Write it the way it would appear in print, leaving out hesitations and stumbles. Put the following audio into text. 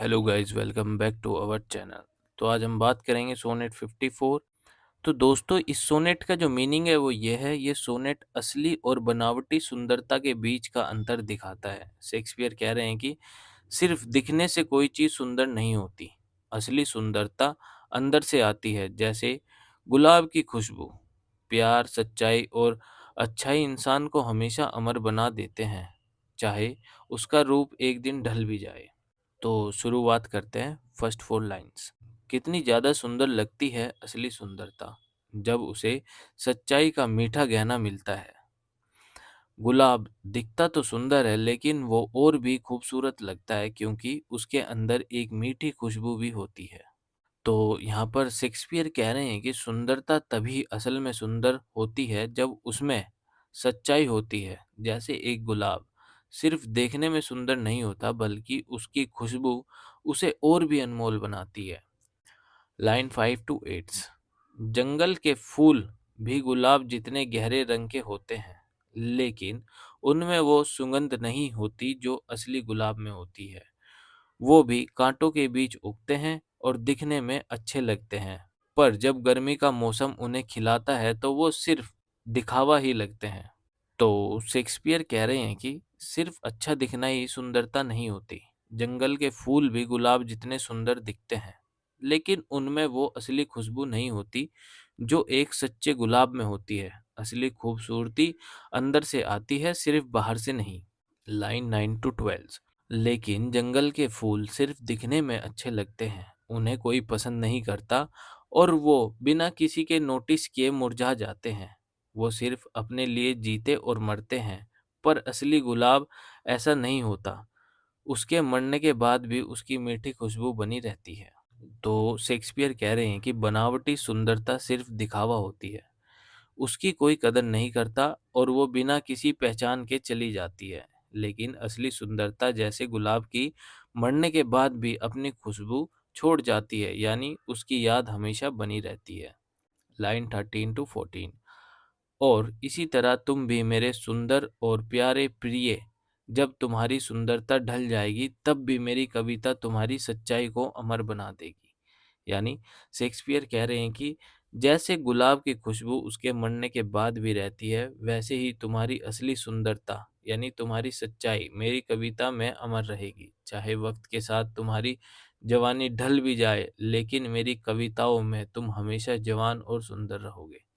Hello guys, welcome back to our channel. तो आज हम बात करेंगे सोनेट 54। तो दोस्तों, इस सोनेट का जो मीनिंग है वो ये है, ये सोनेट असली और बनावटी सुंदरता के बीच का अंतर दिखाता है। शेक्सपियर कह रहे हैं कि सिर्फ दिखने से कोई चीज़ सुंदर नहीं होती, असली सुंदरता अंदर से आती है। जैसे गुलाब की खुशबू, प्यार, सच्चाई और अच्छाई इंसान को हमेशा अमर बना देते हैं, चाहे उसका रूप एक दिन ढल भी जाए। तो शुरुआत करते हैं फर्स्ट फोर लाइंस। कितनी ज़्यादा सुंदर लगती है असली सुंदरता, जब उसे सच्चाई का मीठा गहना मिलता है। गुलाब दिखता तो सुंदर है, लेकिन वो और भी खूबसूरत लगता है क्योंकि उसके अंदर एक मीठी खुशबू भी होती है। तो यहाँ पर शेक्सपियर कह रहे हैं कि सुंदरता तभी असल में सुंदर होती है जब उसमें सच्चाई होती है। जैसे एक गुलाब सिर्फ देखने में सुंदर नहीं होता, बल्कि उसकी खुशबू उसे और भी अनमोल बनाती है। Line 5 to 8। जंगल के फूल भी गुलाब जितने गहरे रंग के होते हैं, लेकिन उनमें वो सुगंध नहीं होती जो असली गुलाब में होती है। वो भी कांटों के बीच उगते हैं और दिखने में अच्छे लगते हैं, पर जब गर्मी का मौसम उन्हें खिलाता है तो वो सिर्फ दिखावा ही लगते हैं। तो शेक्सपियर कह रहे हैं कि सिर्फ अच्छा दिखना ही सुंदरता नहीं होती। जंगल के फूल भी गुलाब जितने सुंदर दिखते हैं, लेकिन उनमें वो असली खुशबू नहीं होती जो एक सच्चे गुलाब में होती है। असली खूबसूरती अंदर से आती है, सिर्फ बाहर से नहीं। Line 9 to 12। लेकिन जंगल के फूल सिर्फ दिखने में अच्छे लगते हैं, उन्हें कोई पसंद नहीं करता और वो बिना किसी के नोटिस किए मुरझा जाते हैं। वो सिर्फ अपने लिए जीते और मरते हैं। पर असली गुलाब ऐसा नहीं होता, उसके मरने के बाद भी उसकी मीठी खुशबू बनी रहती है। तो शेक्सपियर कह रहे हैं कि बनावटी सुंदरता सिर्फ दिखावा होती है, उसकी कोई कदर नहीं करता और वो बिना किसी पहचान के चली जाती है। लेकिन असली सुंदरता जैसे गुलाब की मरने के बाद भी अपनी खुशबू छोड़ जाती है, यानी उसकी याद हमेशा बनी रहती है। Line 13 to 14। और इसी तरह तुम भी मेरे सुंदर और प्यारे प्रिय, जब तुम्हारी सुंदरता ढल जाएगी तब भी मेरी कविता तुम्हारी सच्चाई को अमर बना देगी। यानी शेक्सपियर कह रहे हैं कि जैसे गुलाब की खुशबू उसके मरने के बाद भी रहती है, वैसे ही तुम्हारी असली सुंदरता यानी तुम्हारी सच्चाई मेरी कविता में अमर रहेगी। चाहे वक्त के साथ तुम्हारी जवानी ढल भी जाए, लेकिन मेरी कविताओं में तुम हमेशा जवान और सुंदर रहोगे।